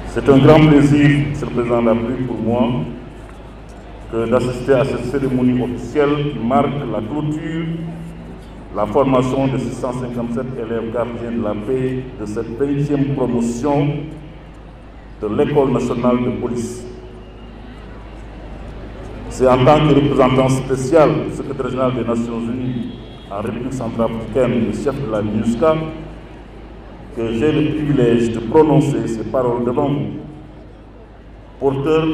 C'est un grand plaisir, Monsieur le Président de la République, pour moi d'assister à cette cérémonie officielle qui marque la clôture, la formation de 657 élèves gardiens de la paix de cette 20e promotion de l'École nationale de police. C'est en tant que représentant spécial du secrétaire général des Nations Unies en République centrafricaine et chef de la MINUSCA que j'ai le privilège de prononcer ces paroles devant vous, porteur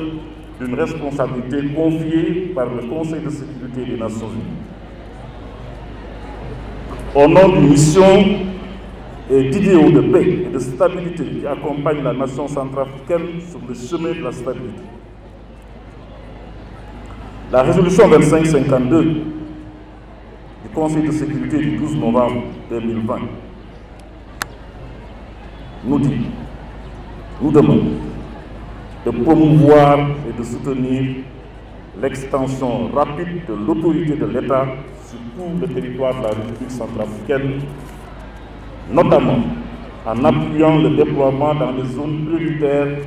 d'une responsabilité confiée par le Conseil de sécurité des Nations Unies. Au nom d'une mission et d'idéaux de paix et de stabilité qui accompagnent la nation centrafricaine sur le chemin de la stabilité. La résolution 2552 du Conseil de sécurité du 12 novembre 2020 nous demande de promouvoir et de soutenir l'extension rapide de l'autorité de l'État sur tout le territoire de la République centrafricaine, notamment en appuyant le déploiement dans les zones prioritaires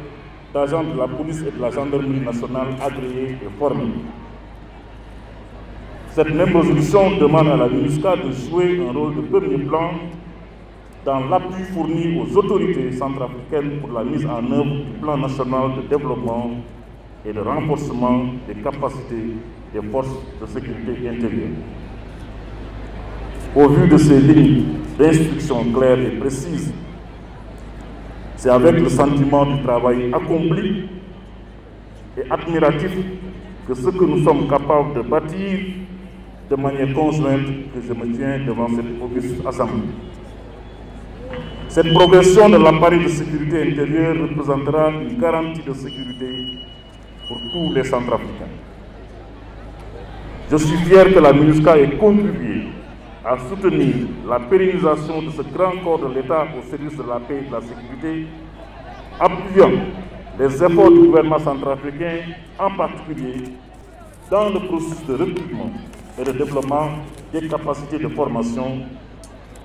d'agents de la police et de la gendarmerie nationale agréés et formés. Cette même résolution demande à la MINUSCA de jouer un rôle de premier plan dans l'appui fourni aux autorités centrafricaines pour la mise en œuvre du plan national de développement et de renforcement des capacités des forces de sécurité intérieure. Au vu de ces lignes d'instruction claires et précises, c'est avec le sentiment du travail accompli et admiratif que ce que nous sommes capables de bâtir de manière conjointe que je me tiens devant cette auguste assemblée. Cette progression de l'appareil de sécurité intérieure représentera une garantie de sécurité pour tous les Centrafricains. Je suis fier que la MINUSCA ait contribué à soutenir la pérennisation de ce grand corps de l'État au service de la paix et de la sécurité, appuyant les efforts du gouvernement centrafricain, en particulier dans le processus de recrutement et de développement des capacités de formation,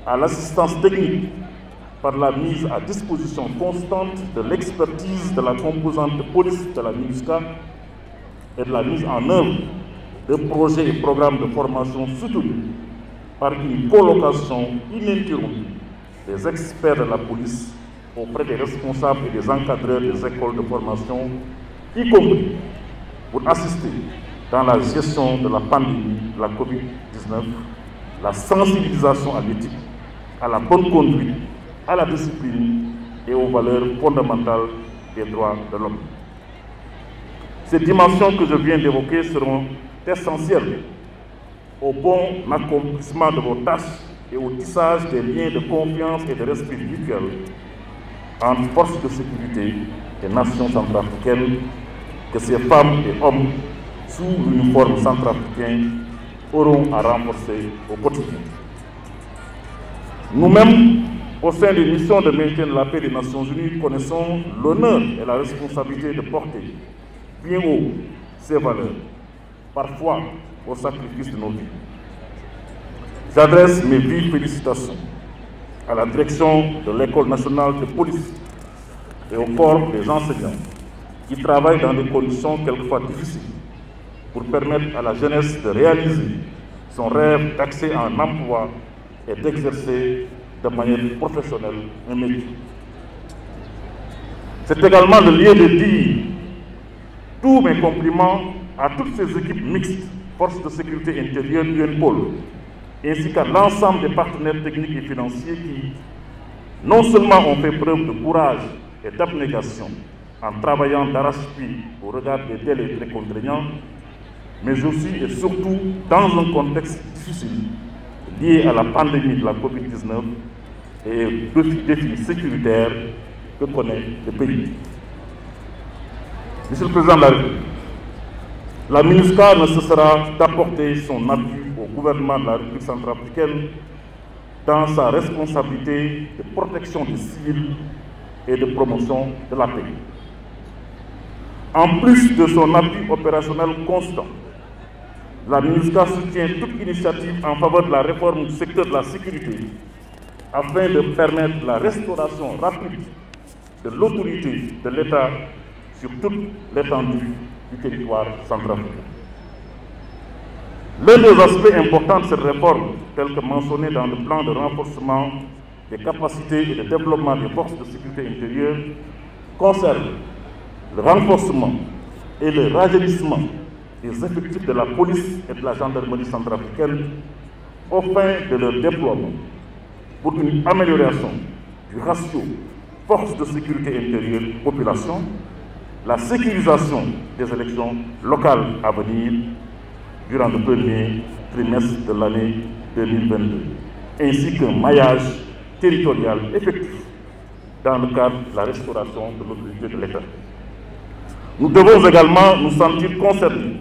à l'assistance technique par la mise à disposition constante de l'expertise de la composante de police de la MINUSCA et de la mise en œuvre de projets et programmes de formation soutenus par une colocation ininterrompue des experts de la police auprès des responsables et des encadreurs des écoles de formation, y compris pour assister dans la gestion de la pandémie de la COVID-19, la sensibilisation à l'éthique, à la bonne conduite, à la discipline et aux valeurs fondamentales des droits de l'homme. Ces dimensions que je viens d'évoquer seront essentielles au bon accomplissement de vos tâches et au tissage des liens de confiance et de respect mutuel entre forces de sécurité des nations centrafricaines que ces femmes et hommes sous l'uniforme centrafricain auront à renforcer au quotidien. Nous-mêmes, au sein des missions de maintien de la paix des Nations Unies, connaissons l'honneur et la responsabilité de porter bien haut ces valeurs, parfois au sacrifice de nos vies. J'adresse mes vives félicitations à la direction de l'École nationale de police et au corps des enseignants qui travaillent dans des conditions quelquefois difficiles pour permettre à la jeunesse de réaliser son rêve d'accès à un emploi et d'exercer de manière professionnelle un métier. C'est également le lieu de dire tous mes compliments à toutes ces équipes mixtes, forces de sécurité intérieure UNPOL, ainsi qu'à l'ensemble des partenaires techniques et financiers qui non seulement ont fait preuve de courage et d'abnégation en travaillant d'arrache-pied au regard des délais très contraignants, mais aussi et surtout dans un contexte difficile lié à la pandémie de la COVID-19 et aux défis sécuritaires que connaît le pays. Monsieur le Président de la République, la MINUSCA ne cessera d'apporter son appui au gouvernement de la République centrafricaine dans sa responsabilité de protection des civils et de promotion de la paix. En plus de son appui opérationnel constant, la MINUSCA soutient toute initiative en faveur de la réforme du secteur de la sécurité afin de permettre la restauration rapide de l'autorité de l'État sur toute l'étendue du territoire centrafricain. L'un des aspects importants de cette réforme, tel que mentionné dans le plan de renforcement des capacités et de développement des forces de sécurité intérieure, concerne le renforcement et le rajeunissement des effectifs de la police et de la gendarmerie centrafricaine aux fins de leur déploiement pour une amélioration du ratio forces de sécurité intérieure population, la sécurisation des élections locales à venir durant le premier trimestre de l'année 2022, ainsi qu'un maillage territorial effectif dans le cadre de la restauration de l'autorité de l'État. Nous devons également nous sentir concernés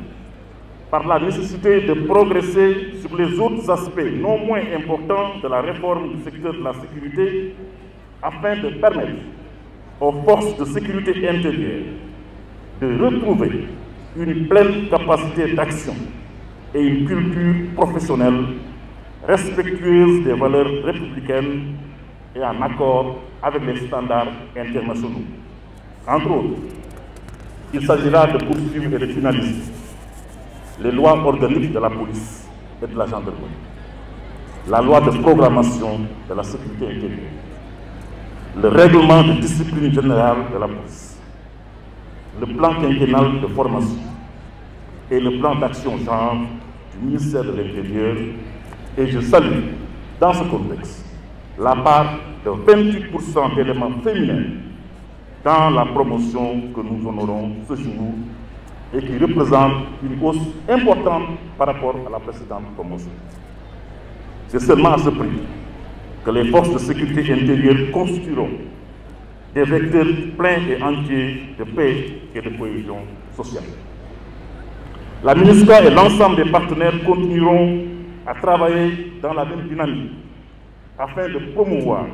par la nécessité de progresser sur les autres aspects non moins importants de la réforme du secteur de la sécurité afin de permettre aux forces de sécurité intérieure de retrouver une pleine capacité d'action et une culture professionnelle respectueuse des valeurs républicaines et en accord avec les standards internationaux. Entre autres, il s'agira de poursuivre et de finaliser les lois organiques de la police et de la gendarmerie, la loi de programmation de la sécurité intérieure, le règlement de discipline générale de la police, le plan quinquennal de formation et le plan d'action genre du ministère de l'Intérieur. Et je salue, dans ce contexte, la part de 28% d'éléments féminins dans la promotion que nous honorons ce jour et qui représente une hausse importante par rapport à la précédente promotion. C'est seulement à ce prix que les forces de sécurité intérieure constitueront des vecteurs pleins et entiers de paix et de cohésion sociale. La MINUSCA et l'ensemble des partenaires continueront à travailler dans la même dynamique afin de promouvoir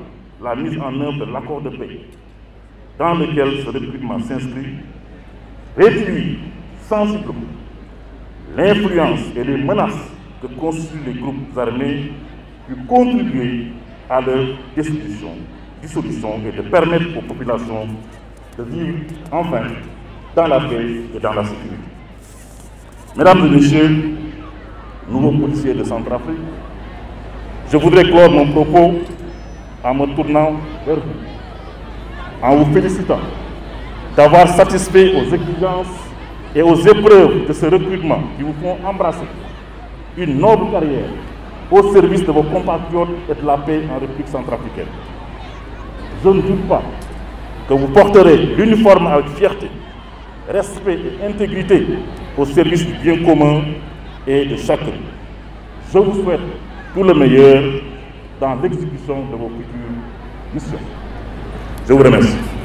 la mise en œuvre de l'accord de paix dans lequel ce recrutement s'inscrit, réduire sensiblement l'influence et les menaces que constituent les groupes armés, puis contribuer à leur dissolution et de permettre aux populations de vivre enfin dans la paix et dans la sécurité. Mesdames et messieurs, nouveaux policiers de Centrafrique, je voudrais clore mon propos en me tournant vers vous, en vous félicitant d'avoir satisfait aux exigences et aux épreuves de ce recrutement qui vous font embrasser une noble carrière au service de vos compatriotes et de la paix en République centrafricaine. Je ne doute pas que vous porterez l'uniforme avec fierté, respect et intégrité au service du bien commun et de chacun. Je vous souhaite tout le meilleur dans l'exécution de vos futures missions. Je vous remercie.